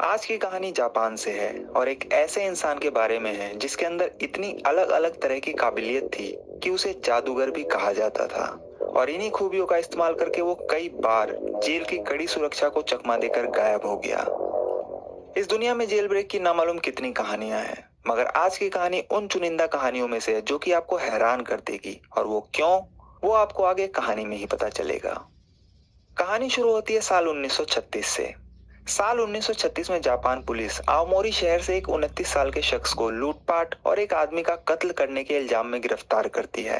आज की कहानी जापान से है और एक ऐसे इंसान के बारे में है जिसके अंदर इतनी अलग अलग तरह की काबिलियत थी कि उसे जादूगर भी कहा जाता था। और इन्हीं खूबियों का इस्तेमाल करके वो कई बार जेल की कड़ी सुरक्षा को चकमा देकर गायब हो गया। इस दुनिया में जेल ब्रेक की नामालूम कितनी कहानियां हैं, मगर आज की कहानी उन चुनिंदा कहानियों में से है जो कि आपको हैरान कर देगी। और वो क्यों, वो आपको आगे कहानी में ही पता चलेगा। कहानी शुरू होती है साल 1936 से। साल 1936 में जापान पुलिस आओमोरी शहर से एक 29 साल के शख्स को लूटपाट और एक आदमी का कत्ल करने के इल्जाम में गिरफ्तार करती है।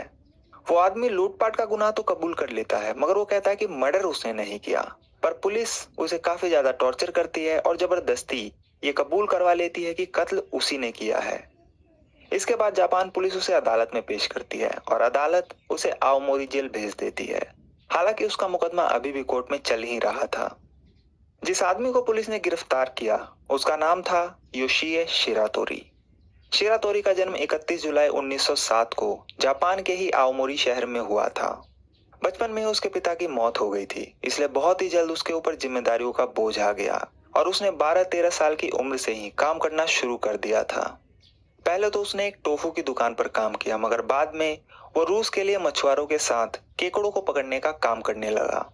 वो आदमी लूटपाट का गुनाह तो कबूल कर लेता है, मगर वो कहता है कि मर्डर उसने नहीं किया। पर पुलिस उसे काफी ज्यादा टॉर्चर करती है और जबरदस्ती ये कबूल करवा लेती है कि कत्ल उसी ने किया है। इसके बाद जापान पुलिस उसे अदालत में पेश करती है और अदालत उसे आओमोरी जेल भेज देती है। हालांकि उसका मुकदमा अभी भी कोर्ट में चल ही रहा था। जिस आदमी को पुलिस ने गिरफ्तार किया उसका नाम था योशिए शिरातोरी। शिरातोरी का जन्म 31 जुलाई 1907 को जापान के ही आओमोरी शहर में हुआ था। बचपन में ही उसके पिता की मौत हो गई थी, इसलिए बहुत ही जल्द उसके ऊपर जिम्मेदारियों का बोझ आ गया और उसने 12-13 साल की उम्र से ही काम करना शुरू कर दिया था। पहले तो उसने एक टोफू की दुकान पर काम किया, मगर बाद में वो रूस के लिए मछुआरों के साथ केकड़ों को पकड़ने का काम करने लगा।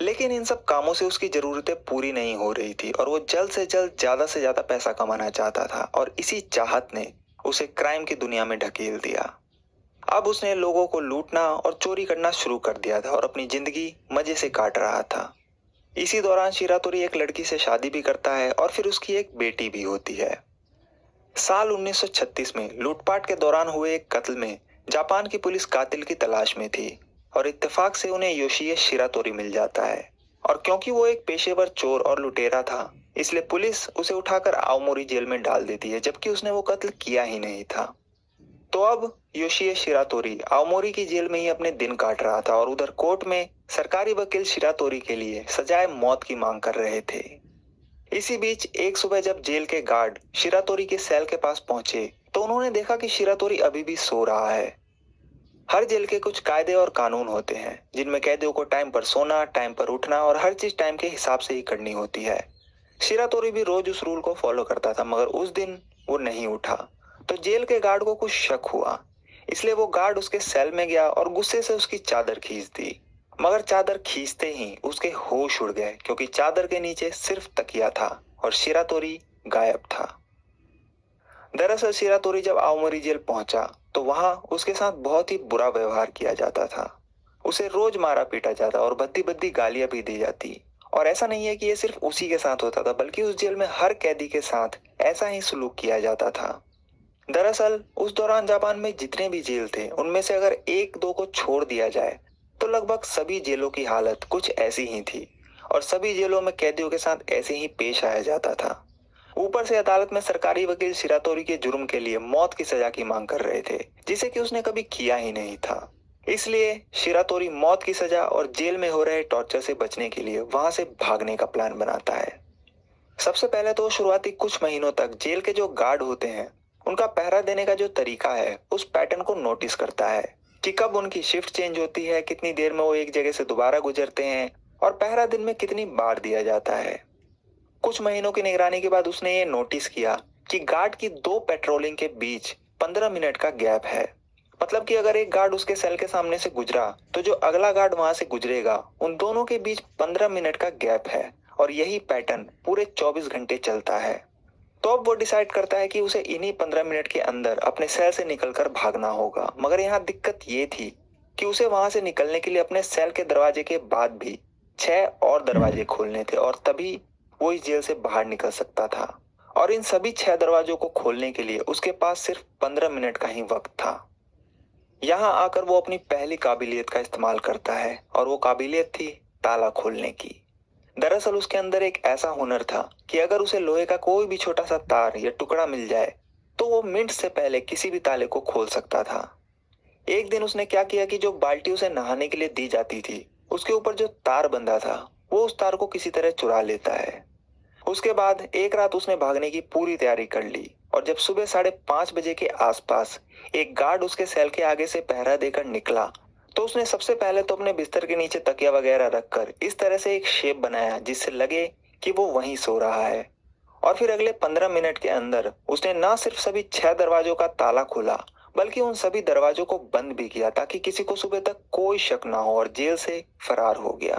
लेकिन इन सब कामों से उसकी जरूरतें पूरी नहीं हो रही थी और वो जल्द से जल्द ज्यादा से ज्यादा पैसा कमाना चाहता था और इसी चाहत ने उसे क्राइम की दुनिया में ढकेल दिया। अब उसने लोगों को लूटना और चोरी करना शुरू कर दिया था और अपनी जिंदगी मजे से काट रहा था। इसी दौरान शिरातोरी एक लड़की से शादी भी करता है और फिर उसकी एक बेटी भी होती है। साल 1936 में लूटपाट के दौरान हुए एक कत्ल में जापान की पुलिस कातिल की तलाश में थी और इत्तेफाक से उन्हें योशिए शिरातोरी मिल जाता है। और क्योंकि वो एक पेशेवर चोर और लुटेरा था, इसलिए पुलिस उसे उठाकर आओमोरी जेल में डाल देती है, जबकि उसने वो कत्ल किया ही नहीं था। तो अब योशिए शिरातोरी आओमोरी की जेल में ही अपने दिन काट रहा था और उधर कोर्ट में सरकारी वकील शिरातोरी के लिए सजाए मौत की मांग कर रहे थे। इसी बीच एक सुबह जब जेल के गार्ड शिरातोरी के सेल के पास पहुंचे तो उन्होंने देखा कि शिरातोरी अभी भी सो रहा है। हर जेल के कुछ कायदे और कानून होते हैं जिनमें कैदियों को टाइम पर सोना, टाइम पर उठना और हर चीज टाइम के हिसाब से ही करनी होती है। शिरातोरी भी रोज उस रूल को फॉलो करता था, मगर उस दिन वो नहीं उठा। तो जेल के गार्ड को कुछ शक हुआ, इसलिए वो गार्ड उसके सेल में गया और गुस्से से उसकी चादर खींच दी। मगर चादर खींचते ही उसके होश उड़ गए, क्योंकि चादर के नीचे सिर्फ तकिया था और शिरातोरी गायब था। दरअसल शिरातोरी जब आओमोरी जेल पहुंचा तो वहां उसके साथ बहुत ही बुरा व्यवहार किया जाता था। उसे रोज मारा पीटा जाता और भद्दी भद्दी गालियां भी दी जाती। और ऐसा नहीं है कि ये सिर्फ उसी के साथ होता था, बल्कि उस जेल में हर कैदी के साथ ऐसा ही सलूक किया जाता था। दरअसल उस दौरान जापान में जितने भी जेल थे उनमें से अगर एक दो को छोड़ दिया जाए तो लगभग सभी जेलों की हालत कुछ ऐसी ही थी और सभी जेलों में कैदियों के साथ ऐसे ही पेश आया जाता था। ऊपर से अदालत में सरकारी वकील शिरातोरी के जुर्म के लिए मौत की सजा की मांग कर रहे थे, जिसे कि उसने कभी किया ही नहीं था। इसलिए शिरातोरी मौत की सजा और जेल में हो रहे टॉर्चर से बचने के लिए वहां से भागने का प्लान बनाता है। सबसे पहले तो वो शुरुआती कुछ महीनों तक जेल के जो गार्ड होते हैं उनका पहरा देने का जो तरीका है उस पैटर्न को नोटिस करता है कि कब उनकी शिफ्ट चेंज होती है, कितनी देर में वो एक जगह से दोबारा गुजरते हैं और पहरा दिन में कितनी बार दिया जाता है। कुछ महीनों की निगरानी के बाद उसने ये नोटिस किया कि गार्ड की दो पेट्रोलिंग के बीच 15 मिनट का गैप है। मतलब कि अगर एक गार्ड उसके सेल के सामने से गुजरा तो जो अगला गार्ड वहां से गुजरेगा उन दोनों के बीच 15 मिनट का गैप है और यही पैटर्न पूरे 24 घंटे चलता है। तो अब वो डिसाइड करता है कि उसे इन्हीं 15 मिनट के अंदर अपने सेल से निकलकर भागना होगा। मगर यहाँ दिक्कत ये थी कि उसे वहां से निकलने के लिए अपने सेल के दरवाजे के बाद भी 6 और दरवाजे खोलने थे और तभी वो इस जेल से बाहर निकल सकता था। और इन सभी 6 दरवाजों को खोलने के लिए उसके पास सिर्फ 15 मिनट का ही वक्त था। यहाँ आकर वो अपनी पहली काबिलियत का इस्तेमाल करता है और वो काबिलियत थी ताला खोलने की। दरअसल उसके अंदर एक ऐसा हुनर था कि अगर उसे लोहे का कोई भी छोटा सा तार या टुकड़ा मिल जाए तो वो मिनट से पहले किसी भी ताले को खोल सकता था। एक दिन उसने क्या किया कि जो बाल्टी उसे नहाने के लिए दी जाती थी उसके ऊपर जो तार बंधा था वो उस तार को किसी तरह चुरा लेता है। उसके बाद एक रात उसने भागने की पूरी तैयारी कर ली और जब सुबह 5:30 बजे के आसपास एक गार्ड उसके सेल के आगे से पहरा देकर निकला तो उसने सबसे पहले तो अपने बिस्तर के नीचे तकिया वगैरह रखकर इस तरह से एक शेप बनाया जिससे लगे कि वो वहीं सो रहा है। और फिर अगले 15 मिनट के अंदर उसने ना सिर्फ सभी 6 दरवाजों का ताला खोला, बल्कि उन सभी दरवाजों को बंद भी किया ताकि किसी को सुबह तक कोई शक ना हो, और जेल से फरार हो गया।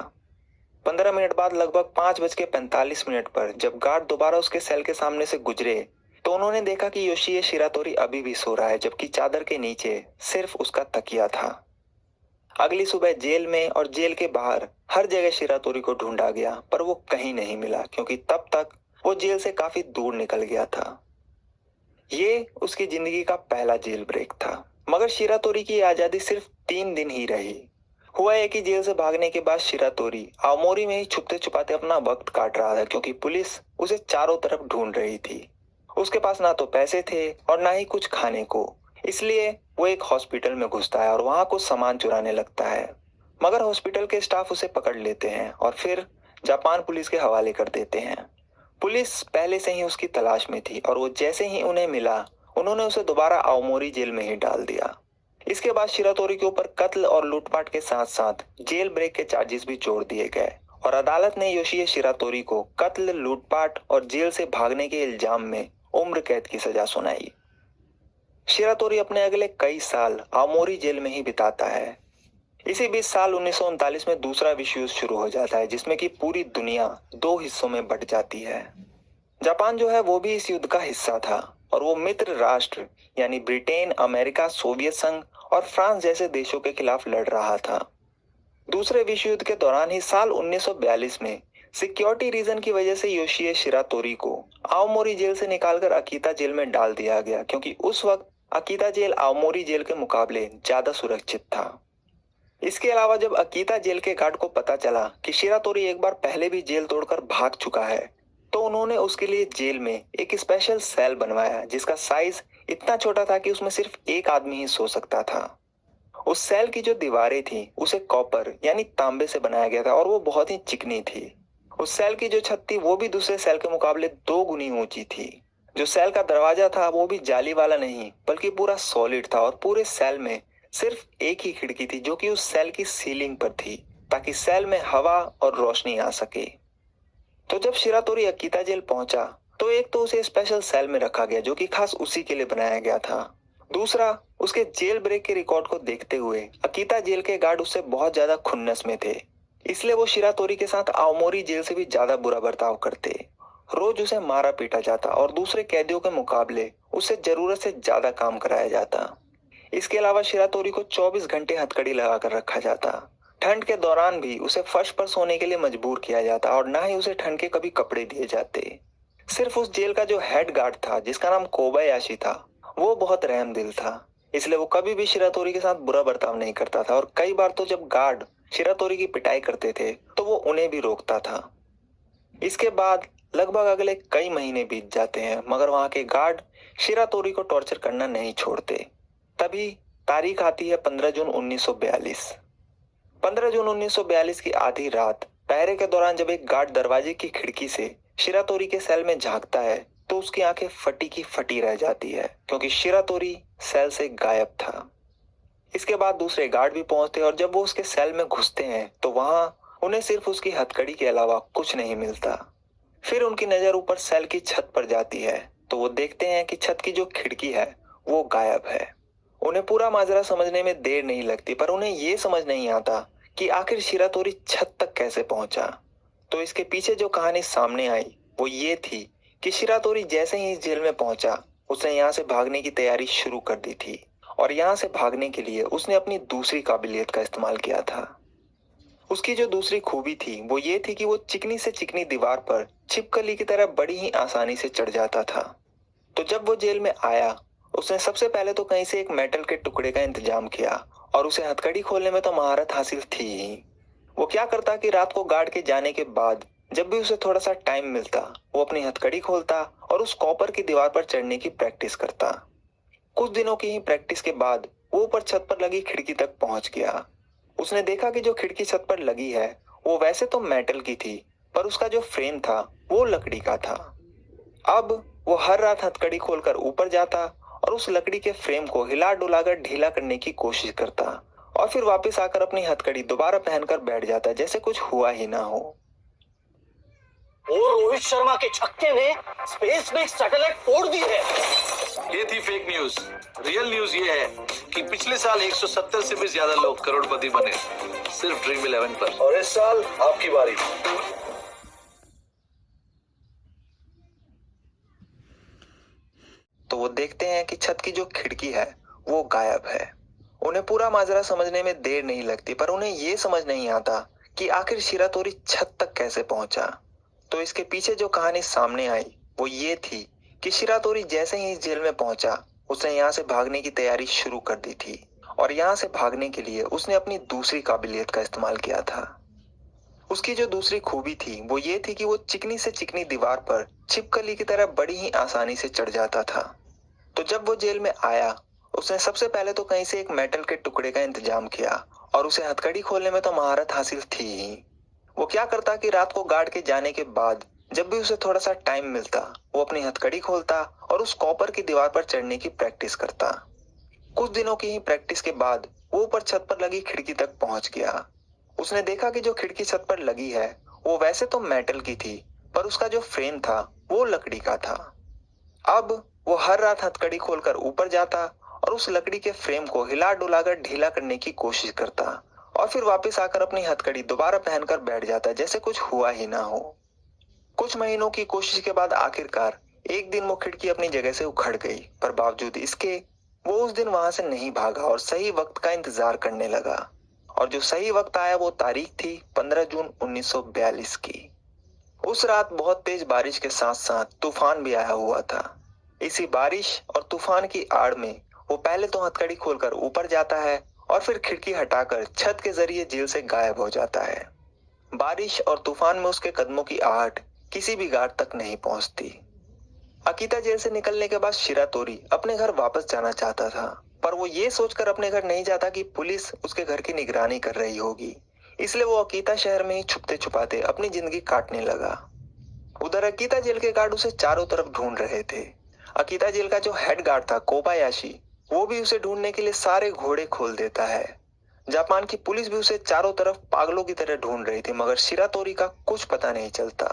15 मिनट बाद लगभग 5:45 पर जब गार्ड दोबारा उसके सेल के सामने से गुजरे, तो उन्होंने देखा कि योशिए शिरातोरी अभी भी सो रहा है, जबकि चादर के नीचे सिर्फ उसका तकिया था। अगली सुबह जेल में और जेल के बाहर हर जगह शिरातोरी को ढूंढा गया, पर वो कहीं नहीं मिला, क्योंकि तब तक वो जेल से काफी दूर निकल गया था। ये उसकी जिंदगी का पहला जेल ब्रेक था। मगर शिरातोरी की आजादी सिर्फ 3 दिन ही रही। हुआ है कि जेल से भागने के बाद शिरातोरी आओमोरी में ही छुपते छुपाते अपना वक्त काट रहा था, क्योंकि पुलिस उसे चारों तरफ ढूंढ रही थी। उसके पास ना तो पैसे थे और ना ही कुछ खाने को, इसलिए वो एक हॉस्पिटल में घुसता है और वहां कुछ सामान चुराने लगता है। मगर हॉस्पिटल के स्टाफ उसे पकड़ लेते हैं और फिर जापान पुलिस के हवाले कर देते हैं। पुलिस पहले से ही उसकी तलाश में थी और वो जैसे ही उन्हें मिला, उन्होंने उसे दोबारा आओमोरी जेल में ही डाल दिया। इसके बाद शिरातोरी के ऊपर कत्ल और लूटपाट के साथ साथ जेल ब्रेक के चार्जेस भी जोड़ दिए गए और अदालत ने योशिए शिरातोरी को कत्ल, लूटपाट और जेल से भागने के इल्जाम में उम्र कैद की सजा सुनाई। शिरातोरी अपने अगले कई साल आओमोरी जेल में ही बिताता है। इसी बीच साल 1939 में दूसरा विश्व युद्ध शुरू हो जाता है, जिसमें कि पूरी दुनिया 2 हिस्सों में बंट जाती है। जापान जो है वो भी इस युद्ध का हिस्सा था और वो मित्र राष्ट्र यानी ब्रिटेन, अमेरिका, सोवियत संघ और फ्रांस जैसे देशों के खिलाफ लड़ रहा था। दूसरे विश्व युद्ध के दौरान ही साल 1942 में सिक्योरिटी रीजन की वजह से योशिए शिरातोरी को आओमोरी जेल से निकालकर अकीता जेल में डाल दिया गया, क्योंकि उस वक्त अकीता जेल आओमोरी जेल के मुकाबले ज्यादा सुरक्षित था। इसके अलावा जब अकीता जेल के गार्ड को पता चला कि शिरातोरी एक बार पहले भी जेल तोड़कर भाग चुका है, तो उन्होंने उसके लिए जेल में एक स्पेशल सेल बनवाया, जिसका साइज इतना छोटा था कि उसमें सिर्फ एक आदमी ही सो सकता था। उस सेल की जो दीवारें थी उसे कॉपर यानी तांबे से बनाया गया था और वो बहुत ही चिकनी थी। उस सेल की जो छत थी वो भी दूसरे सेल के मुकाबले 2 गुनी ऊंची थी। जो सेल का दरवाजा था वो भी जाली वाला नहीं, बल्कि पूरा सॉलिड था और पूरे सेल में सिर्फ एक ही खिड़की थी, जो कि उस सेल की सीलिंग पर थी, ताकि सेल में हवा और रोशनी आ सके। तो जब शिरातोरी अकीता जेल पहुंचा, तो एक तो उसे स्पेशल सेल में रखा गया, जो कि खास उसी के लिए बनाया गया था। दूसरा, उसके जेल ब्रेक के रिकॉर्ड को देखते हुए अकीता जेल के गार्ड उससे बहुत ज्यादा खुन्नस में थे, इसलिए वो शिरातोरी के साथ आओमोरी जेल से भी ज्यादा बुरा बर्ताव करते। रोज उसे मारा पीटा जाता और दूसरे कैदियों के मुकाबले उससे जरूरत से ज्यादा काम कराया जाता। इसके अलावा शिरातोरी को 24 घंटे हथकड़ी लगाकर रखा जाता। ठंड के दौरान भी उसे फर्श पर सोने के लिए मजबूर किया जाता और ना ही उसे ठंड के कभी कपड़े दिए जाते। सिर्फ उस जेल का जो हेड गार्ड था, जिसका नाम कोबायाशी था, वो बहुत रहमदिल था, इसलिए वो कभी भी शिरातोरी के साथ बुरा बर्ताव नहीं करता था और कई बार तो जब गार्ड शिरातोरी की पिटाई करते थे तो वो उन्हें भी रोकता था। इसके बाद लगभग अगले कई महीने बीत जाते हैं, मगर वहां के गार्ड शिरातोरी को टॉर्चर करना नहीं छोड़ते। तभी तारीख आती है 15 जून 1942। 15 जून 1942 की आधी रात पहरे के दौरान जब एक गार्ड दरवाजे की खिड़की से शिरातोरी के सेल में झांकता है, तो उसकी आंखें फटी की फटी रह जाती है, क्योंकि शिरातोरी सेल से गायब था। इसके बाद दूसरे गार्ड भी पहुंचते हैं और जब वो उसके सेल में घुसते हैं तो वहां उन्हें सिर्फ उसकी हथकड़ी के अलावा कुछ नहीं मिलता। फिर उनकी नजर ऊपर सेल की छत पर जाती है, तो वो देखते हैं कि छत की जो खिड़की है वो गायब है। उन्हें पूरा माजरा समझने में देर नहीं लगती, पर उन्हें ये समझ नहीं आता कि आखिर शिरातोरी छत तक कैसे पहुंचा। तो इसके पीछे जो कहानी सामने आई वो ये थी कि शिरातोरी जैसे ही इस जेल में पहुंचा, उसने यहाँ से भागने की तैयारी शुरू कर दी थी और यहाँ से भागने के लिए उसने अपनी दूसरी काबिलियत का इस्तेमाल किया था। उसकी जो दूसरी खूबी थी वो ये थी कि वो चिकनी से चिकनी दीवार पर छिपकली की तरह बड़ी ही आसानी से चढ़ जाता था। तो जब वो जेल में आया, उसने सबसे पहले तो कहीं से एक मेटल के टुकड़े का इंतजाम किया और उसे हथकड़ी खोलने में तो महारत हासिल थी ही। वो क्या करता कि रात को गार्ड के जाने के बाद जब भी उसे थोड़ा सा टाइम मिलता, वो अपनी हथकड़ी खोलता और उस कॉपर की दीवार पर चढ़ने की प्रैक्टिस करता। कुछ दिनों की ही प्रैक्टिस के बाद वो ऊपर छत पर लगी खिड़की तक पहुंच गया। उसने देखा कि जो खिड़की छत पर लगी है वो वैसे तो मेटल की थी, पर उसका जो फ्रेम था वो लकड़ी का था। अब वो हर रात हथकड़ी खोलकर ऊपर जाता और उस लकड़ी के फ्रेम को हिला डुलाकर ढीला करने की कोशिश करता और फिर वापस आकर अपनी हथकड़ी दोबारा पहनकर बैठ जाता, जैसे कुछ हुआ ही ना हो। और रोहित शर्मा के छक्के ने स्पेस में एक सैटेलाइट फोड़ दी है। ये थी फेक न्यूज। रियल न्यूज ये है कि पिछले साल 170 से भी ज्यादा लोग करोड़पति बने सिर्फ ड्रीम 11 पर, और इस साल आपकी बारी। तो वो देखते हैं कि छत की जो खिड़की है वो गायब है। उन्हें पूरा माजरा समझने में देर नहीं लगती, पर उन्हें ये समझ नहीं आता कि आखिर शिरातोरी छत तक कैसे पहुंचा। तो इसके पीछे जो कहानी सामने आई वो ये थी कि शिरातोरी जैसे ही इस जेल में पहुंचा, उसने यहाँ से भागने की तैयारी शुरू कर दी थी। और यहाँ से भागने के लिए उसने अपनी दूसरी काबिलियत का इस्तेमाल किया था। उसकी जो दूसरी खूबी थी वो ये थी कि वो चिकनी से चिकनी दीवार पर छिपकली की तरह बड़ी ही आसानी से चढ़ जाता था। तो जब वो जेल में आया, उसने सबसे पहले तो कहीं से एक मेटल के टुकड़े का इंतजाम किया, और उसे हथकड़ी खोलने में तो महारत हासिल थी ही। वो क्या करता कि रात को गार्ड के जाने के बाद जब भी उसे थोड़ा सा टाइम मिलता, वो अपनी हथकड़ी खोलता और उस कॉपर की दीवार पर चढ़ने की प्रैक्टिस करता। कुछ दिनों की ही प्रैक्टिस के बाद वो ऊपर छत पर लगी खिड़की तक पहुंच गया। उसने देखा कि जो खिड़की छत पर लगी है वो वैसे तो मेटल की थी, पर उसका जो फ्रेम था वो लकड़ी का था। अब वो हर रात हथकड़ी खोलकर ऊपर जाता और उस लकड़ी के फ्रेम को हिला डुलाकर ढीला करने की कोशिश करता, और फिर वापस आकर अपनी हथकड़ी दोबारा पहनकर बैठ जाता जैसे कुछ हुआ ही ना हो। कुछ महीनों की कोशिश के बाद आखिरकार एक दिन वो खिड़की अपनी जगह से उखड़ गई, पर बावजूद इसके वो उस दिन वहां से नहीं भागा और सही वक्त का इंतजार करने लगा। और जो सही वक्त आया वो तारीख थी 15 जून 1942 की। उस रात बहुत तेज बारिश के साथ साथ तूफान भी आया हुआ था। इसी बारिश और तूफान की आड़ में वो पहले तो हथकड़ी खोलकर ऊपर जाता है और फिर खिड़की हटाकर छत के जरिए जेल से गायब हो जाता है। बारिश और तूफान में उसके कदमों की आहट किसी भी गार्ड तक नहीं पहुंचती। अकीता जेल से निकलने के बाद शिरातोरी अपने घर वापस जाना चाहता था, पर वो ये सोचकर अपने घर नहीं जाता कि पुलिस उसके घर की निगरानी कर रही होगी। इसलिए वो अकीता शहर में ही छुपते छुपाते अपनी जिंदगी काटने लगा। उधर अकीता जेल के गार्ड उसे चारों तरफ ढूंढ रहे थे। अकीता जेल का जो हेड गार्ड था कोबायाशी, वो भी उसे ढूंढने के लिए सारे घोड़े खोल देता है। जापान की पुलिस भी उसे चारों तरफ पागलों की तरह ढूंढ रही थी, मगर शिरातोरी का कुछ पता नहीं चलता।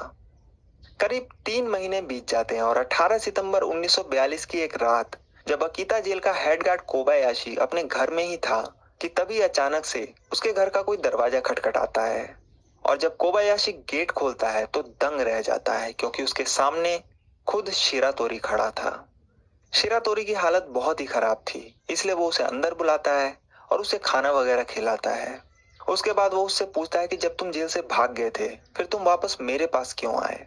करीब 3 महीने बीत जाते हैं और 18 सितंबर 1942 की एक रात, जब अकीता जेल का हेड गार्ड कोबायाशी अपने घर में ही था कि तभी अचानक से उसके घर का कोई दरवाजा खटखटाता है। और जब कोबायाशी गेट खोलता है तो दंग रह जाता है, क्योंकि उसके सामने खुद शिरातोरी खड़ा था। शिरातोरी की हालत बहुत ही खराब थी, इसलिए वो उसे अंदर बुलाता है और उसे खाना वगैरह खिलाता है। उसके बाद वो उससे पूछता है कि जब तुम जेल से भाग गए थे फिर तुम वापस मेरे पास क्यों आए।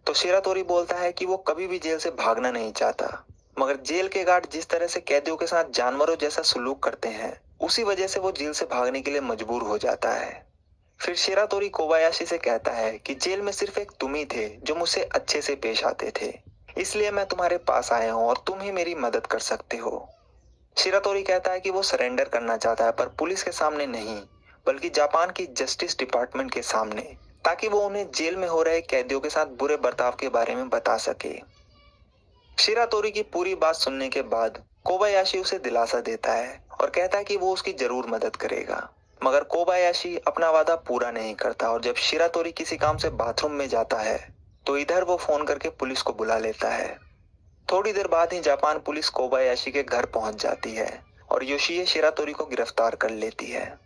तो शिरातोरी बोलता है कि वो कभी भी जेल से भागना नहीं चाहता, मगर जेल के गार्ड जिस तरह से कैदियों के साथ जानवरों जैसा सुलूक करते हैं, उसी वजह से वो जेल से भागने के लिए मजबूर हो जाता है। फिर शिरातोरी कोबायाशी से कहता है कि जेल में सिर्फ एक तुम ही थे जो मुझसे अच्छे से पेश आते थे, इसलिए मैं तुम्हारे पास आया हूँ और तुम ही मेरी मदद कर सकते हो। शिरातोरी कहता है कि वो सरेंडर करना चाहता है, पर पुलिस के सामने नहीं, बल्कि जापान की जस्टिस डिपार्टमेंट के सामने, ताकि वो उन्हें जेल में हो रहे कैदियों के साथ बुरे बर्ताव के बारे में बता सके। शिरातोरी की पूरी बात सुनने के बाद कोबायाशी उसे दिलासा देता है और कहता है कि वो उसकी जरूर मदद करेगा। मगर कोबायाशी अपना वादा पूरा नहीं करता, और जब शिरातोरी किसी काम से बाथरूम में जाता है तो इधर वो फोन करके पुलिस को बुला लेता है। थोड़ी देर बाद ही जापान पुलिस कोबायाशी के घर पहुंच जाती है और योशिए शिरातोरी को गिरफ्तार कर लेती है।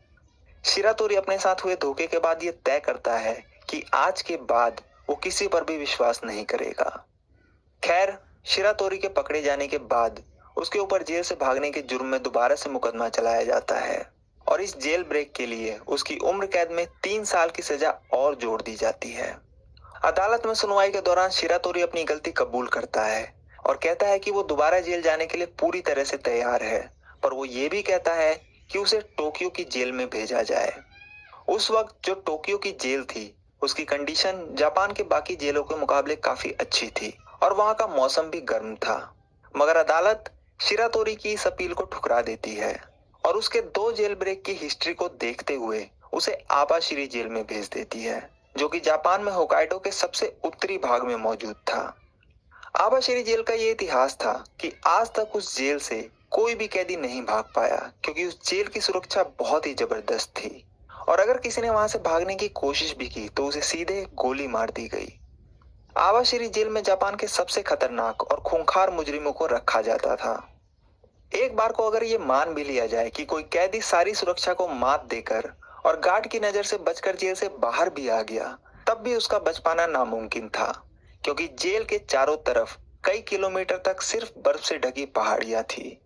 शिरातोरी अपने साथ हुए धोखे के बाद ये तय करता है कि आज के बाद वो किसी पर भी विश्वास नहीं करेगा। खैर, शिरातोरी के पकड़े जाने के बाद उसके ऊपर जेल से भागने के जुर्म में दोबारा से मुकदमा चलाया जाता है, और इस जेल ब्रेक के लिए उसकी उम्र कैद में 3 साल की सजा और जोड़ दी जाती है। अदालत में सुनवाई के दौरान शिरातोरी अपनी गलती कबूल करता है और कहता है कि वो दोबारा जेल जाने के लिए पूरी तरह से तैयार है, पर वो ये भी कहता है कि उसे टोक्यो की जेल में भेजा जाए। उस वक्त जो टोक्यो की जेल थी, उसकी कंडीशन जापान के बाकी जेलों के मुकाबले काफी अच्छी थी और वहां का मौसम भी गर्म था। मगर अदालत शिरातोरी की इस अपील को ठुकरा देती है और उसके 2 जेल ब्रेक की हिस्ट्री को देखते हुए उसे आबाशिरी जेल में भेज देती है, जो कि जापान में होकाइडो के सबसे उत्तरी भाग में मौजूद था। आबाशिरी जेल का ये इतिहास था कि आज तक उस जेल से कोई भी कैदी नहीं भाग पाया, क्योंकि उस जेल की सुरक्षा बहुत ही जबरदस्त थी, और अगर किसी ने वहां से भागने की कोशिश भी की तो उसे सीधे गोली मार दी गई। आवाशिरी जेल में जापान के सबसे खतरनाक और खूंखार मुजरिमों को रखा जाता था। एक बार को अगर ये मान भी लिया जाए कि कोई कैदी सारी सुरक्षा को मात देकर और गार्ड की नजर से बचकर जेल से बाहर भी आ गया, तब भी उसका बच पाना नामुमकिन था, क्योंकि जेल के चारों तरफ कई किलोमीटर तक सिर्फ बर्फ से ढकी पहाड़ियां थी।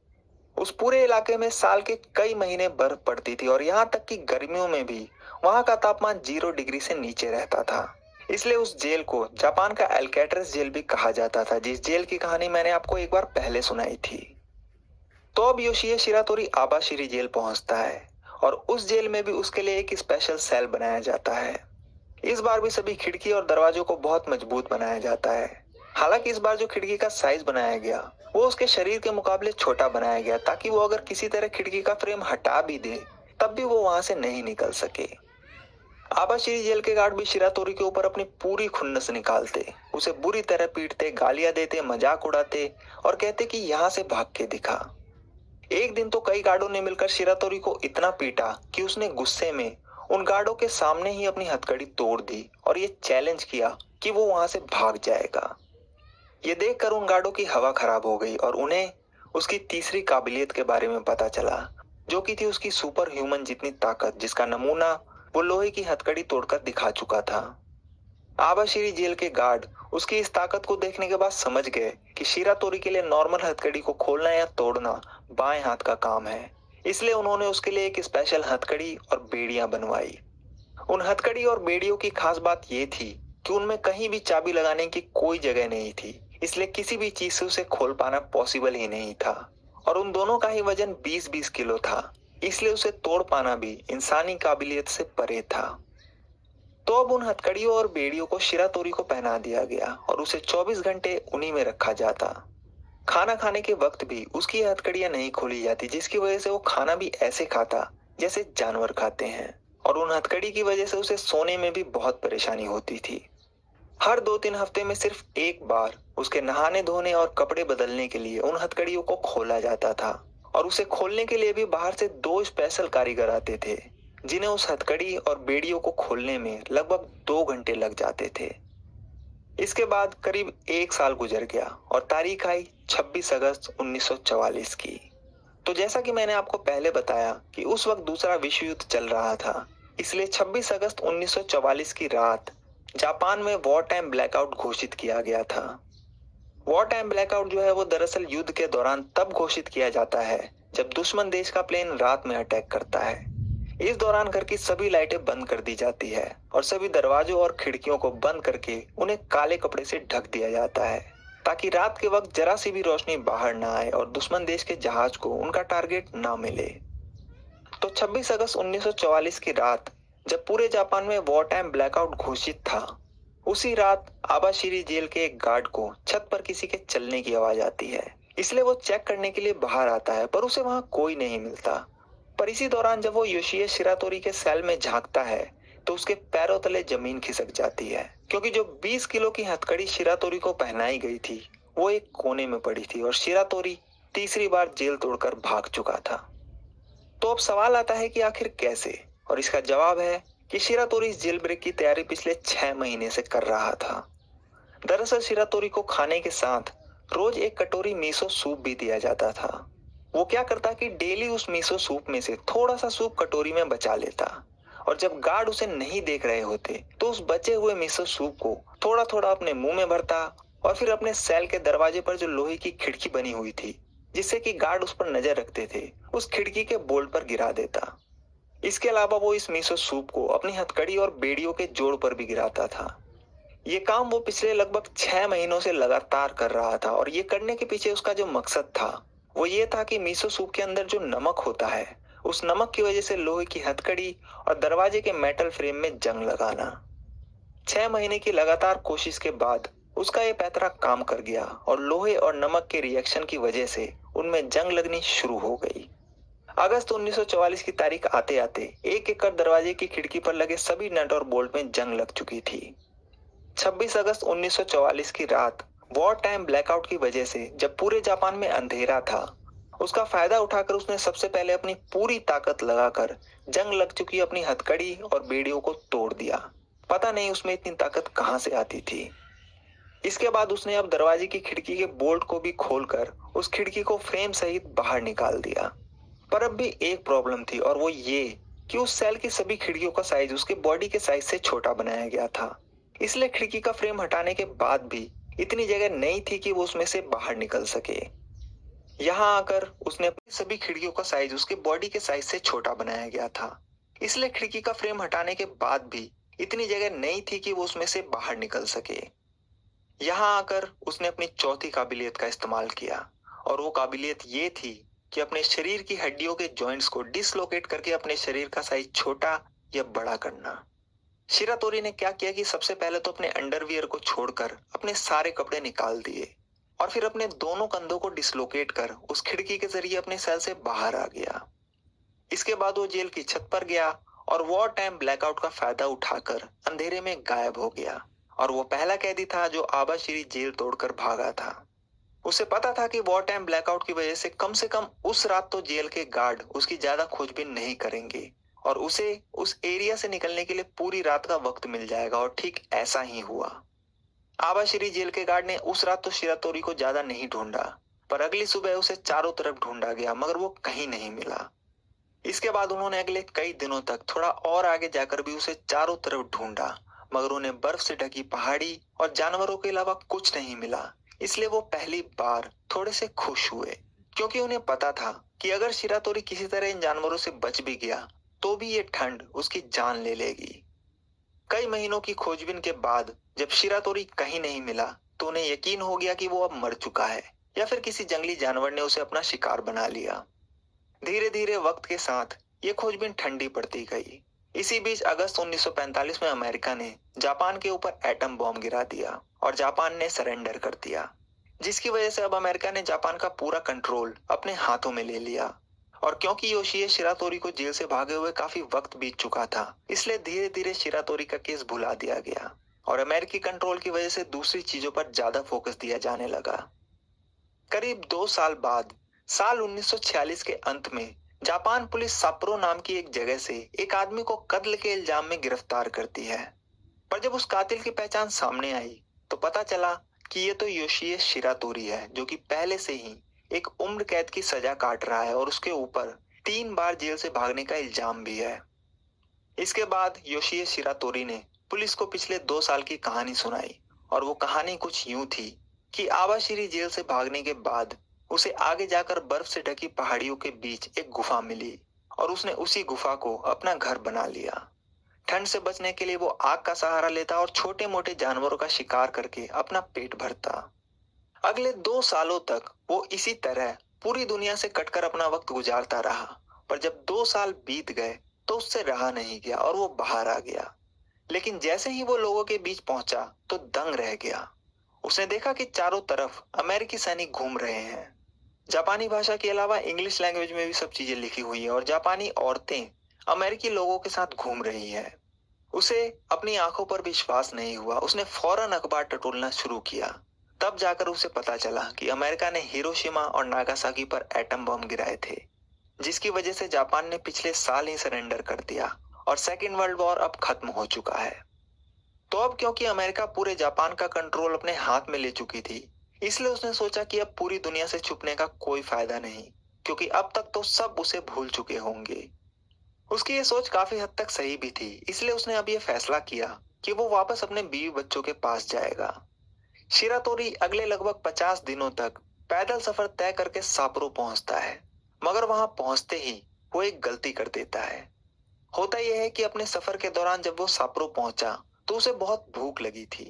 उस पूरे इलाके में साल के कई महीने बर्फ पड़ती थी और यहाँ तक कि गर्मियों में भी वहाँ का तापमान 0 डिग्री से नीचे रहता था। इसलिए उस जेल को जापान का एल्कैट्रस जेल भी कहा जाता था, जिस जेल की कहानी मैंने आपको एक बार पहले सुनाई थी। तो अब योशिए शिरातोरी आबाशिरी जेल पहुंचता है और उस जेल में भी उसके लिए एक स्पेशल सेल बनाया जाता है। इस बार भी सभी खिड़की और दरवाजों को बहुत मजबूत बनाया जाता है। हालांकि इस बार जो खिड़की का साइज बनाया गया वो उसके शरीर के मुकाबले छोटा बनाया गया, ताकि वो अगर किसी तरह खिड़की का फ्रेम हटा भी दे तब भी वो वहां से नहीं निकल सके। आबाशिरी जेल के गार्ड भी शिरातोरी के ऊपर अपनी पूरी खुन्नस निकालते, उसे बुरी तरह पीटते, गालियां देते, मजाक उड़ाते और कहते कि यहाँ से भाग के दिखा। एक दिन तो कई गार्डों ने मिलकर शिरातोरी को इतना पीटा कि उसने गुस्से में उन गार्डों के सामने ही अपनी हथकड़ी तोड़ दी और ये चैलेंज किया कि वो वहां से भाग जाएगा। ये देखकर उन गार्डों की हवा खराब हो गई और उन्हें उसकी तीसरी काबिलियत के बारे में पता चला, जो कि थी उसकी सुपर ह्यूमन जितनी ताकत, जिसका नमूना वो लोहे की हथकड़ी तोड़कर दिखा चुका था। आबाशिरी जेल के गार्ड उसकी इस ताकत को देखने के बाद समझ गए कि शिरातोरी के लिए नॉर्मल हथकड़ी को खोलना या तोड़ना बाएं हाथ का काम है। इसलिए उन्होंने उसके लिए एक स्पेशल हथकड़ी और बेड़ियां बनवाई। उन हथकड़ी और बेड़ियों की खास बात ये थी कि उनमें कहीं भी चाबी लगाने की कोई जगह नहीं थी, इसलिए किसी भी चीज से उसे खोल पाना पॉसिबल ही नहीं था। और उन दोनों का ही वजन 20-20 किलो था, इसलिए उसे तोड़ पाना भी इंसानी काबिलियत से परे था। तो अब उन हथकड़ियों और बेड़ियों को शिरातोरी को पहना दिया गया और उसे 24 घंटे उन्हीं में रखा जाता। खाना खाने के वक्त भी उसकी हथकड़ियां नहीं खोली जाती, जिसकी वजह से वो खाना भी ऐसे खाता जैसे जानवर खाते हैं। और उन हथकड़ी की वजह से उसे सोने में भी बहुत परेशानी होती थी। हर 2-3 हफ्ते में सिर्फ एक बार उसके नहाने धोने और कपड़े बदलने के लिए उन हथकड़ियों को खोला जाता था, और उसे खोलने के लिए भी बाहर से 2 स्पेशल कारीगर आते थे, जिन्हें उस हथकड़ी और बेड़ियों को खोलने में लगभग 2 घंटे लग जाते थे। इसके बाद करीब 1 साल गुजर गया और तारीख आई 26 अगस्त 1944 की। तो जैसा कि मैंने आपको पहले बताया कि उस वक्त दूसरा विश्व युद्ध चल रहा था, इसलिए 26 अगस्त 1944 की रात जापान में वॉर टाइम ब्लैकआउट घोषित किया गया था। वॉर टाइम ब्लैकआउट जो है वो दरअसल युद्ध के दौरान तब घोषित किया जाता है जब दुश्मन देश का प्लेन रात में अटैक करता है। इस दौरान घर की सभी लाइटें बंद कर दी जाती है और सभी दरवाजों और खिड़कियों को बंद करके उन्हें काले कपड़े से ढक दिया जाता है, ताकि रात के वक्त जरा सी भी रोशनी बाहर ना आए और दुश्मन देश के जहाज को उनका टारगेट ना मिले। तो 26 अगस्त 1944 की रात जब पूरे जापान में वॉर टाइम ब्लैकआउट घोषित था, उसी रात आबाशिरी जेल के एक गार्ड को छत पर किसी के चलने की आवाज आती है। इसलिए वो चेक करने के लिए बाहर आता है, पर उसे वहां कोई नहीं मिलता। पर इसी दौरान जब वो योशिए शिरातोरी के सेल में झांकता है तो उसके पैरों तले जमीन खिसक जाती है, क्योंकि जो 20 किलो की हथकड़ी शिरातोरी को पहनाई गई थी वो एक कोने में पड़ी थी और शिरातोरी तीसरी बार जेल तोड़कर भाग चुका था। तो अब सवाल आता है कि आखिर कैसे, और इसका जवाब है कि शिरातोरी इस जेल ब्रेक की तैयारी पिछले 6 महीने से कर रहा था। दरअसल शिरातोरी को खाने के साथ रोज एक कटोरी मीसो सूप भी दिया जाता था। वो क्या करता कि डेली उस मीसो सूप में से थोड़ा सा सूप कटोरी में बचा लेता, और जब गार्ड उसे नहीं देख रहे होते तो उस बचे हुए मीसो सूप को थोड़ा थोड़ा अपने मुंह में भरता और फिर अपने सेल के दरवाजे पर जो लोहे की खिड़की बनी हुई थी, जिससे कि गार्ड उस पर नजर रखते थे, उस खिड़की के बोल्ट पर गिरा देता। इसके अलावा वो इस मीसो सूप को अपनी हथकड़ी और बेड़ियों के जोड़ पर भी गिराता था। ये काम वो पिछले लगभग 6 महीनों से लगातार कर रहा था, और ये करने के पीछे उसका जो मकसद था वो ये था कि मीसो सूप के अंदर जो नमक होता है, उस नमक की वजह से लोहे की हथकड़ी और दरवाजे के मेटल फ्रेम में जंग लगाना। 6 महीने की लगातार कोशिश के बाद उसका ये पैतरा काम कर गया और लोहे और नमक के रिएक्शन की वजह से उनमें जंग लगनी शुरू हो गई। अगस्त 1944 की तारीख आते आते एक एक कर दरवाजे की खिड़की पर लगे सभी नट और बोल्ट में जंग लग चुकी थी। 26 अगस्त 1944 की रात वॉर टाइम ब्लैकआउट की वजह से जब पूरे जापान में अंधेरा था, उसका फायदा उठाकर उसने सबसे पहले अपनी पूरी ताकत लगाकर जंग लग चुकी अपनी हथकड़ी और बेड़ियों को तोड़ दिया। पता नहीं उसमें इतनी ताकत कहां से आती थी। इसके बाद उसने अब दरवाजे की खिड़की के बोल्ट को भी खोलकर उस खिड़की को फ्रेम सहित बाहर निकाल दिया। पर अब भी एक प्रॉब्लम थी, और वो ये कि उस सेल की सभी खिड़कियों का साइज उसके बॉडी के साइज से छोटा बनाया गया था। इसलिए खिड़की का फ्रेम हटाने के बाद भी इतनी जगह नहीं थी कि वो उसमें से बाहर निकल सके। यहाँ आकर उसने अपनी सभी खिड़कियों का साइज उसके बॉडी के साइज से छोटा बनाया गया था। इसलिए खिड़की का फ्रेम हटाने के बाद भी इतनी जगह नहीं थी कि वो उसमें से बाहर निकल सके। यहाँ आकर उसने अपनी चौथी काबिलियत का इस्तेमाल किया, और वो काबिलियत ये थी कि अपने शरीर की हड्डियों के जॉइंट्स को डिसलोकेट करके अपने शरीर का साइज छोटा या बड़ा करना। शिरातोरी ने क्या किया कि सबसे पहले तो अपने अंडरवियर को छोड़कर अपने सारे कपड़े निकाल दिए, और फिर अपने दोनों कंधों को डिसलोकेट कर उस खिड़की के जरिए अपने सेल से बाहर आ गया। इसके बाद वो जेल की छत पर गया और वॉर टाइम ब्लैकआउट का फायदा उठाकर अंधेरे में गायब हो गया, और वो पहला कैदी था जो आबाशिरी जेल तोड़कर भागा था। उसे पता था कि वॉर टाइम ब्लैकआउट की वजह से कम उस रात तो जेल के गार्ड उसकी ज्यादा खोजबीन नहीं करेंगे, और उसे उस एरिया से निकलने के लिए पूरी रात का वक्त मिल जाएगा, और ठीक ऐसा ही हुआ। आबाशिरी जेल के गार्ड ने उस रात तो शिरातोरी को ज्यादा नहीं ढूंढा, पर अगली सुबह उसे चारों तरफ ढूंढा गया, मगर वो कहीं नहीं मिला। इसके बाद उन्होंने अगले कई दिनों तक थोड़ा और आगे जाकर भी उसे चारों तरफ ढूंढा, मगर उन्हें बर्फ से ढकी पहाड़ी और जानवरों के अलावा कुछ नहीं मिला। इसलिए वो पहली बार थोड़े से खुश हुए, क्योंकि उन्हें पता था कि अगर शिरातोरी किसी तरह इन जानवरों से बच भी गया तो भी ये ठंड उसकी जान ले लेगी। कई महीनों की खोजबीन के बाद जब शिरातोरी कहीं नहीं मिला, तो उन्हें यकीन हो गया कि वो अब मर चुका है, या फिर किसी जंगली जानवर ने उसे अपना शिकार बना लिया। धीरे धीरे वक्त के साथ ये खोजबीन ठंडी पड़ती गई। इसी बीच अगस्त 1945 में अमेरिका ने जापान के ऊपर एटम बॉम्ब गिरा दिया, और जापान ने सरेंडर कर दिया, जिसकी वजह से अब अमेरिका ने जापान का पूरा कंट्रोल अपने हाथों में ले लिया। और क्योंकि योशिए शिरातोरी को जेल से भागे हुए काफी वक्त बीत चुका था, इसलिए धीरे धीरे शिरातोरी का केस भुला दिया गया, और अमेरिकी कंट्रोल की वजह से दूसरी चीजों पर ज्यादा फोकस दिया जाने लगा। करीब 2 साल बाद साल 1946 के अंत में जापान पुलिस साप्रो नाम की एक जगह से एक आदमी को कत्ल के इल्जाम में गिरफ्तार करती है। पर जब उस कातिल की पहचान सामने आई तो पता चला कि ये तो योशिए शिरातोरी है, जो कि पहले से ही एक उम्र कैद की सजा काट रहा है, और उसके ऊपर 3 बार जेल से भागने का इल्जाम भी है। इसके बाद योशिए शिरातोरी ने पुलिस को पिछले 2 साल की कहानी सुनाई, और वो कहानी कुछ यूं थी कि आबाशिरी जेल से भागने के बाद उसे आगे जाकर बर्फ से ढकी पहाड़ियों के बीच एक गुफा मिली, और उसने उसी गुफा को अपना घर बना लिया। ठंड से बचने के लिए वो आग का सहारा लेता और छोटे मोटे जानवरों का शिकार करके अपना पेट भरता। अगले 2 सालों तक वो इसी तरह पूरी दुनिया से कटकर अपना वक्त गुजारता रहा, पर जब 2 साल बीत गए तो उससे रहा नहीं गया और वो बाहर आ गया। लेकिन जैसे ही वो लोगों के बीच पहुंचा तो दंग रह गया। उसने देखा कि चारों तरफ अमेरिकी सैनिक घूम रहे हैं। जापानी भाषा के अलावा इंग्लिश लैंग्वेज में भी सब चीजें लिखी हुई है, और जापानी औरतें अमेरिकी लोगों के साथ घूम रही है। उसे अपनी आंखों पर विश्वास नहीं हुआ। उसने फौरन अखबार टटोलना शुरू किया। तब जाकर उसे पता चला कि अमेरिका ने हिरोशिमा और नागासाकी पर एटम बम गिराए थे, जिसकी वजह से जापान ने पिछले साल ही सरेंडर कर दिया, और सेकेंड वर्ल्ड वॉर अब खत्म हो चुका है। तो अब क्योंकि अमेरिका पूरे जापान का कंट्रोल अपने हाथ में ले चुकी थी, इसलिए उसने सोचा कि अब पूरी दुनिया से छुपने का कोई फायदा नहीं, क्योंकि अब तक तो सब उसे भूल चुके होंगे। उसकी ये सोच काफी हद तक सही भी थी, इसलिए उसने अब ये फैसला किया कि वो वापस अपने बीवी बच्चों के पास जाएगा। शिरातोरी अगले लगभग 50 दिनों तक पैदल सफर तय करके साप्रो पहुंचता है, मगर वहां पहुंचते ही वो एक गलती कर देता है। होता यह है कि अपने सफर के दौरान जब वो साप्रो पहुंचा तो उसे बहुत भूख लगी थी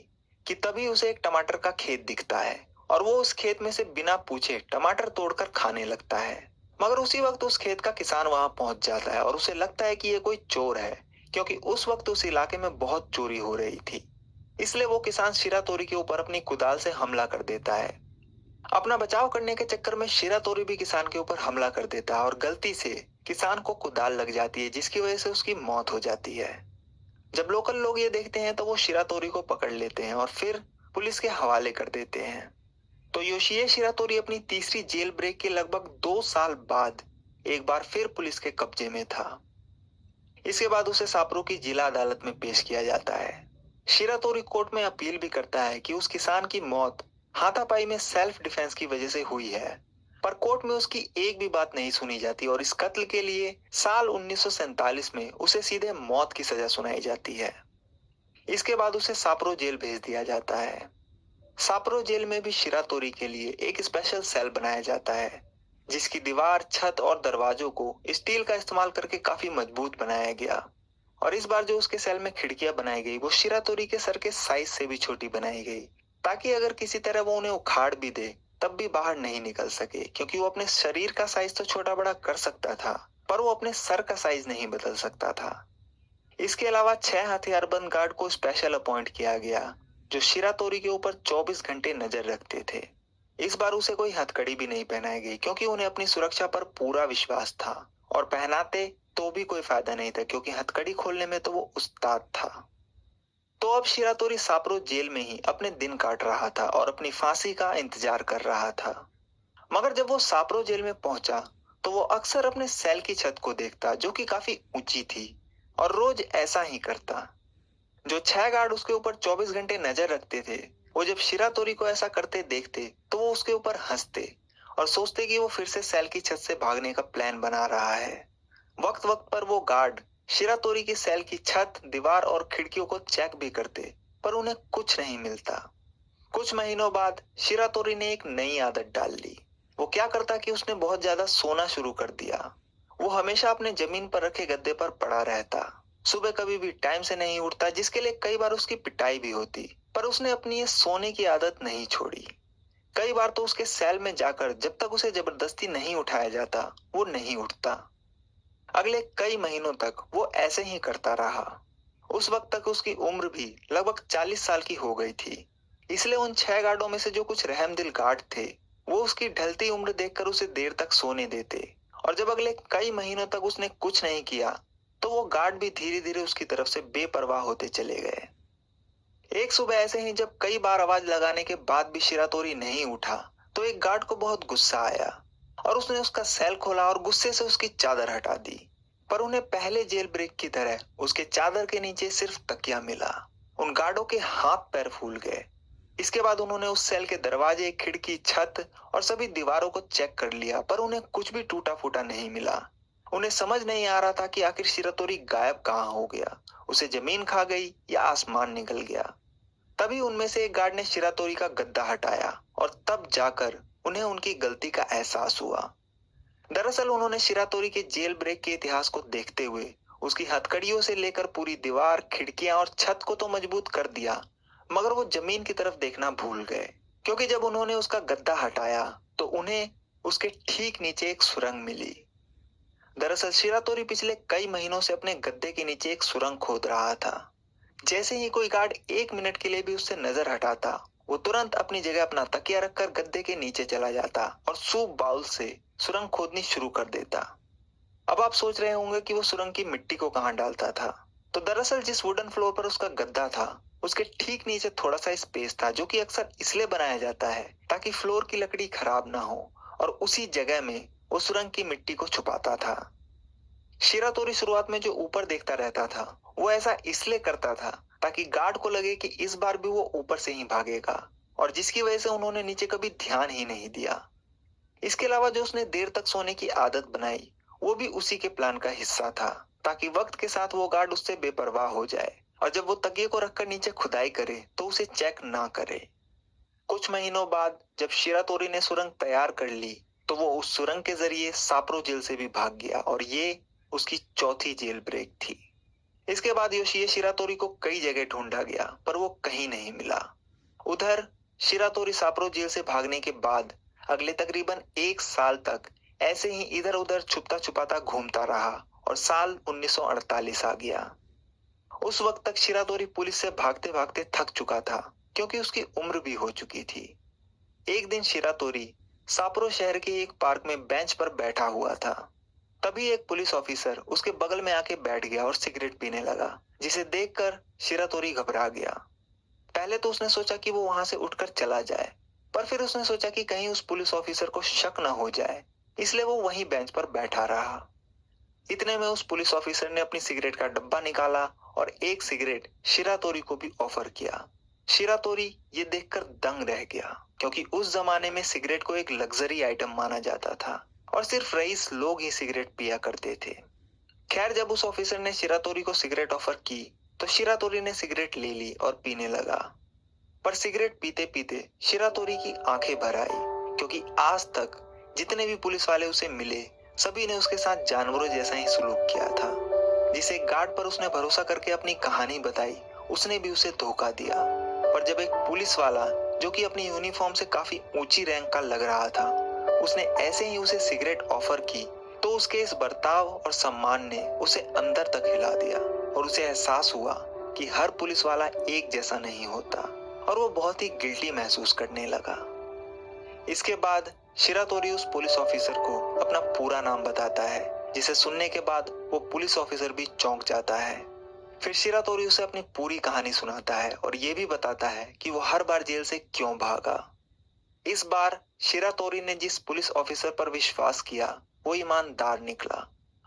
कि तभी उसे एक टमाटर का खेत दिखता है, और वो उस खेत में से बिना पूछे टमाटर तोड़कर खाने लगता है। मगर उसी वक्त उस खेत का किसान वहां पहुंच जाता है, और उसे लगता है कि ये कोई चोर है, क्योंकि उस वक्त उस इलाके में बहुत चोरी हो रही थी। इसलिए वो किसान शिरातोरी के ऊपर अपनी कुदाल से हमला कर देता है। अपना बचाव करने के चक्कर में शिरातोरी भी किसान के ऊपर हमला कर देता है, और गलती से किसान को कुदाल लग जाती है, जिसकी वजह से उसकी मौत हो जाती है। जब लोकल लोग ये देखते हैं तो वो शिरातोरी को पकड़ लेते हैं और फिर पुलिस के हवाले कर देते हैं। तो योशिए शिरातोरी अपनी तीसरी जेल ब्रेक के लगभग 2 साल बाद एक बार फिर पुलिस के कब्जे में था। इसके बाद उसे साप्रो की जिला अदालत में पेश किया जाता है। शिरातोरी कोर्ट में अपील भी करता है कि उस किसान की मौत हाथापाई में सेल्फ डिफेंस की वजह से हुई है, पर कोर्ट में उसकी एक भी बात नहीं सुनी जाती और इस कत्ल के लिए साल 1947 में उसे सीधे मौत की सजा सुनाई जाती है। इसके बाद उसे साप्रो जेल भेज दिया जाता है। साप्रो जेल में भी शिरातोरी के लिए एक स्पेशल सेल बनाया जाता है, जिसकी दीवार, छत और दरवाजों को स्टील का इस्तेमाल करके काफी मजबूत बनाया गया। और इस बार जो उसके सेल में खिड़कियां बनाई गई वो शिरातोरी के सर के साइज से भी छोटी बनाई गई, ताकि अगर किसी तरह वो उन्हें उखाड़ भी दे तब भी बाहर नहीं निकल सके, क्योंकि वो अपने शरीर का साइज तो छोटा बड़ा कर सकता था पर वो अपने सर का साइज नहीं बदल सकता था। इसके अलावा 6 हथियारबंद गार्ड को स्पेशल अपॉइंट किया गया, जो शिरातोरी के ऊपर 24 घंटे नजर रखते थे। इस बार उसे कोई हथकड़ी भी नहीं पहनाई गई, क्योंकि उन्हें अपनी सुरक्षा पर पूरा विश्वास था, और पहनाते तो भी कोई फायदा नहीं था, क्योंकि हथकड़ी खोलने में तो वो उस्ताद था। तो अब शिरातोरी साप्रो जेल में ही अपने दिन काट रहा था और अपनी फांसी का इंतजार कर रहा था। मगर जब वो साप्रो जेल में पहुंचा तो वो अक्सर अपने सेल की छत को देखता, जो कि काफी ऊंची थी, और रोज ऐसा ही करता। जो 6 गार्ड उसके ऊपर 24 घंटे नजर रखते थे, वो जब शिरातोरी को ऐसा करते देखते तो वो उसके ऊपर हंसते और सोचते कि वो फिर से सेल की छत से भागने का प्लान बना रहा है। वक्त वक्त पर वो गार्ड शिरातोरी की सेल की छत, दीवार और खिड़कियों को चेक भी करते, पर उन्हें कुछ नहीं मिलता। कुछ महीनों बाद शिरातोरी ने एक नई आदत डाल ली। वो क्या करता कि उसने बहुत ज्यादा सोना शुरू कर दिया। वो हमेशा अपने जमीन पर रखे गद्दे पर पड़ा रहता, सुबह कभी भी टाइम से नहीं उठता, जिसके लिए कई बार उसकी पिटाई भी होती, पर उसने अपनी ये सोने की आदत नहीं छोड़ी। कई बार तो उसके सेल में जाकर जब तक उसे जबरदस्ती नहीं उठाया जाता वो नहीं उठता। अगले कई महीनों तक वो ऐसे ही करता रहा। उस वक्त तक उसकी उम्र भी लगभग 40 साल की हो गई थी। इसलिए उन 6 गार्डों में से जो कुछ रहमदिल गार्ड थे, वो उसकी ढलती उम्र देखकर उसे देर तक सोने देते, और जब अगले कई महीनों तक उसने कुछ नहीं किया तो वो गार्ड भी धीरे धीरे उसकी तरफ से बेपरवाह होते चले गए। एक सुबह ऐसे ही जब कई बार आवाज लगाने के बाद भी शिरातोरी नहीं उठा, तो एक गार्ड को बहुत गुस्सा आया और उसने उसका सेल खोला और गुस्से से उसकी चादर हटा दी। पर उन्हें पहले जेल ब्रेक की तरह उसके चादर के नीचे सिर्फ तकिया मिला। उन गार्डों के हाथ पैर फूल गए। इसके बाद उन्होंने उस सेल के दरवाजे, खिड़की, छत और सभी दीवारों को चेक कर लिया, पर उन्हें कुछ भी टूटा फूटा नहीं मिला। उन्हें समझ नहीं आ रहा था कि आखिर शिरातोरी गायब कहाँ हो गया, उसे जमीन खा गई या आसमान निकल गया। तभी उनमें से एक गार्ड ने शिरातोरी का गद्दा हटाया और तब जाकर उन्हें उनकी गलती का एहसास हुआ। दरअसल उन्होंने शिरातोरी के जेल ब्रेक के इतिहास को देखते हुए उसकी हथकड़ियों से लेकर पूरी दीवार, खिड़कियां और छत को तो मजबूत कर दिया, मगर वो जमीन की तरफ देखना भूल गए, क्योंकि जब उन्होंने उसका गद्दा हटाया तो उन्हें उसके ठीक नीचे एक सुरंग मिली। दरअसल शिरातोरी पिछले कई महीनों से अपने गद्दे के नीचे एक सुरंग खोद रहा था। जैसे ही कोई गार्ड 1 मिनट के लिए भी उससे नजर हटाता, वो तुरंत अपनी जगह अपना तकिया रखकर गद्दे के नीचे चला जाता और सूप बाउल से सुरंग खोदनी शुरू कर देता। अब आप सोच रहे होंगे कि वो सुरंग की मिट्टी को कहाँ डालता था। तो दरअसल जिस वुडन फ्लोर पर उसका गद्दा था, उसके ठीक नीचे थोड़ा सा स्पेस था, जो कि अक्सर इसलिए बनाया जाता है ताकि फ्लोर की लकड़ी खराब ना हो, और उसी जगह में वो सुरंग की मिट्टी को छुपाता था। शिरातोरी शुरुआत में जो ऊपर देखता रहता था, वो ऐसा इसलिए करता था ताकि गार्ड को लगे कि इस बार भी वो ऊपर से ही भागेगा, और जिसकी वजह से उन्होंने नीचे कभी ध्यान ही नहीं दिया। इसके अलावा जो उसने देर तक सोने की आदत बनाई, वो भी उसी के प्लान का हिस्सा था, ताकि वक्त के साथ वो गार्ड उससे बेपरवाह हो जाए और जब वो तकिए को रखकर नीचे खुदाई करे तो उसे चेक ना करे। कुछ महीनों बाद जब शिरातोरी ने सुरंग तैयार कर ली, तो वो उस सुरंग के जरिए साप्रो जेल से भी भाग गया, और ये उसकी चौथी जेल ब्रेक थी। इसके बाद योशिए शिरातोरी को कई जगह ढूंढा गया, पर वो कहीं नहीं मिला। उधर शिरातोरी साप्रो जेल से भागने के बाद अगले तकरीबन 1 साल तक ऐसे ही इधर उधर छुपता छुपाता घूमता रहा, और साल 1948 आ गया। उस वक्त तक शिरातोरी पुलिस से भागते भागते थक चुका था, क्योंकि उसकी उम्र भी हो चुकी थी। एक दिन शिरातोरी साप्रो शहर के एक पार्क में बेंच पर बैठा हुआ था। तभी एक पुलिस ऑफिसर उसके बगल में आके बैठ गया और सिगरेट पीने लगा, जिसे देखकर शिरातोरी घबरा गया। पहले तो उसने सोचा कि वो वहां से उठकर चला जाए, पर फिर उसने सोचा कि कहीं उस पुलिस ऑफिसर को शक न हो जाए, इसलिए वो वहीं बेंच पर बैठा रहा। इतने में उस पुलिस ऑफिसर ने अपनी सिगरेट का डब्बा निकाला और एक सिगरेट शिरातोरी को भी ऑफर किया। शिरातोरी ये देखकर दंग रह गया, क्योंकि उस जमाने में सिगरेट को एक लग्जरी आइटम माना जाता था और सिर्फ रईस लोग ही सिगरेट पिया करते थे। खैर, जब उस ऑफिसर ने शिरातोरी को सिगरेट ऑफर की तो शिरातोरी ने सिगरेट ले ली और पीने लगा। पर सिगरेट पीते पीते शिरातोरी की आंखें भर आई, क्योंकि आज तक जितने भी पुलिस वाले उसे मिले सभी ने उसके साथ जानवरों जैसा ही सलूक किया था। जिस एक गार्ड पर उसने भरोसा करके अपनी कहानी बताई, उसने भी उसे धोखा दिया। पर जब एक पुलिस वाला, जो कि अपनी यूनिफॉर्म से काफी ऊंची रैंक का लग रहा था, उसने ऐसे ही उसे सिगरेट ऑफर की, तो उसके इस बर्ताव और सम्मान ने उसे अंदर तक हिला दिया और उसे एहसास हुआ कि हर पुलिस वाला एक जैसा नहीं होता, और वो बहुत ही गिल्टी महसूस करने लगा। इसके बाद शिरातोरी उस पुलिस ऑफिसर को अपना पूरा नाम बताता है, जिसे सुनने के बाद वो पुलिस ऑफिसर भी चौंक जाता है। फिर शिरातोरी उसे अपनी पूरी कहानी सुनाता है और ये भी बताता है कि वो हर बार जेल से क्यों भागा। इस बार शिरातोरी ने जिस पुलिस ऑफिसर पर विश्वास किया वो ईमानदार निकला,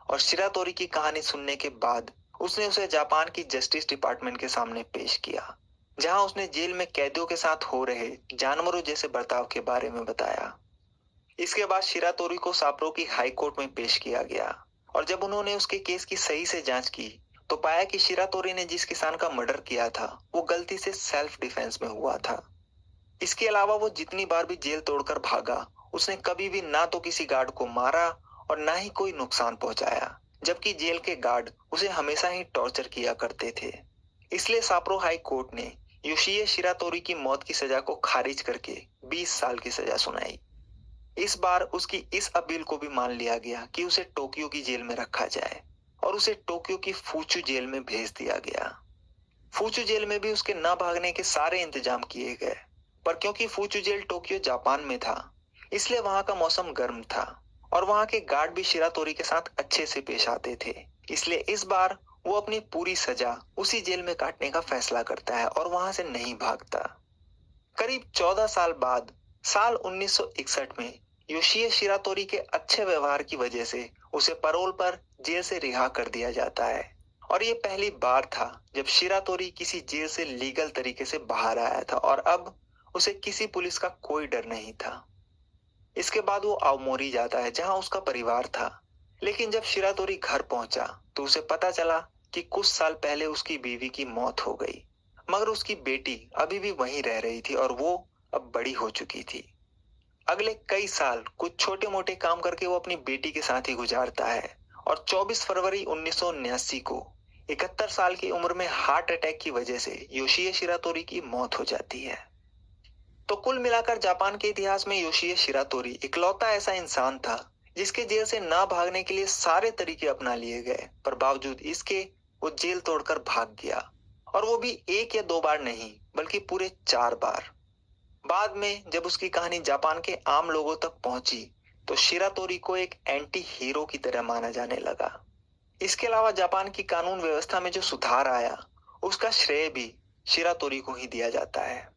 और शिरातोरी की कहानी सुनने के बाद उसने उसे जापान की जस्टिस डिपार्टमेंट के सामने पेश किया, जहां उसने जेल में कैदियों के साथ हो रहे जानवरों जैसे बर्ताव के बारे में बताया। इसके बाद शिरातोरी को साप्रो की हाई कोर्ट में पेश किया गया, और जब उन्होंने उसके केस की सही से जांच की तो पाया कि शिरातोरी ने जिस किसान का मर्डर किया था वो गलती से सेल्फ डिफेंस में हुआ था। इसके अलावा वो जितनी बार भी जेल तोड़कर भागा, उसने कभी भी ना तो किसी गार्ड को मारा और ना ही कोई नुकसान पहुंचाया, जबकि जेल के गार्ड उसे हमेशा ही टॉर्चर किया करते थे। इसलिए साप्रो हाई कोर्ट ने योशिए शिरातोरी की मौत की सजा को खारिज करके 20 साल की सजा सुनाई। इस बार उसकी इस अपील को भी मान लिया गया कि उसे टोक्यो की जेल में रखा जाए, और उसे टोक्यो की फूचू जेल में भेज दिया गया। फूचू जेल में भी उसके न भागने के सारे इंतजाम किए गए, पर क्योंकि फूचू जेल टोक्यो जापान में था, इसलिए वहां का मौसम गर्म था और वहां के गार्ड भी शिरातोरी के साथ अच्छे से पेश आते थे। इसलिए इस बार वो अपनी पूरी सजा उसी जेल में काटने का फैसला करता है और वहां से नहीं भागता। करीब 14 साल बाद साल 1961 में योशिए शिरातोरी के अच्छे व्यवहार की वजह से उसे पैरोल पर जेल से रिहा कर दिया जाता है, और ये पहली बार था जब शिरातोरी किसी जेल से लीगल तरीके से बाहर आया था, और अब उसे किसी पुलिस का कोई डर नहीं था। इसके बाद वो आओमोरी जाता है जहां उसका परिवार था, लेकिन जब शिरातोरी घर पहुंचा तो उसे पता चला कि कुछ साल पहले उसकी बीवी की मौत हो गई, मगर उसकी बेटी अभी भी वहीं रह रही थी और वो अब बड़ी हो चुकी थी। अगले कई साल कुछ छोटे मोटे काम करके वो अपनी बेटी के साथ ही गुजारता है, और 24 फरवरी 1979 को 71 साल की उम्र में हार्ट अटैक की वजह से योशिए शिरातोरी की मौत हो जाती है। तो कुल मिलाकर जापान के इतिहास में योशिए शिरातोरी इकलौता ऐसा इंसान था जिसके जेल से ना भागने के लिए सारे तरीके अपना लिए गए, पर बावजूद इसके वो जेल तोड़कर भाग गया, और वो भी एक या दो बार नहीं बल्कि पूरे 4 बार। बाद में जब उसकी कहानी जापान के आम लोगों तक पहुंची तो शिरातोरी को एक एंटी हीरो की तरह माना जाने लगा। इसके अलावा जापान की कानून व्यवस्था में जो सुधार आया उसका श्रेय भी शिरातोरी को ही दिया जाता है।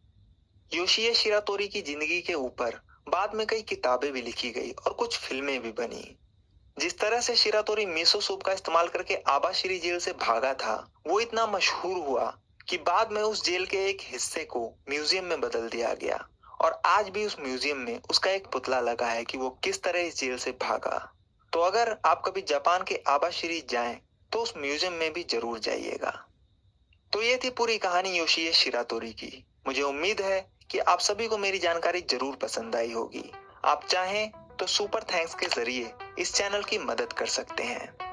योशिए शिरातोरी की जिंदगी के ऊपर बाद में कई किताबें भी लिखी गई और कुछ फिल्में भी बनी। जिस तरह से शिरातोरी मिसो सूप का इस्तेमाल करके आबाशिरी जेल से भागा था, वो इतना मशहूर हुआ कि बाद में उस जेल के एक हिस्से को म्यूजियम में बदल दिया गया, और आज भी उस म्यूजियम में उसका एक पुतला लगा है कि वो किस तरह इस जेल से भागा। तो अगर आप कभी जापान के आबाशिरी जाएं तो उस म्यूजियम में भी जरूर जाइएगा। तो ये थी पूरी कहानी योशिए शिरातोरी की। मुझे उम्मीद है कि आप सभी को मेरी जानकारी जरूर पसंद आई होगी। आप चाहें तो सुपर थैंक्स के जरिए इस चैनल की मदद कर सकते हैं।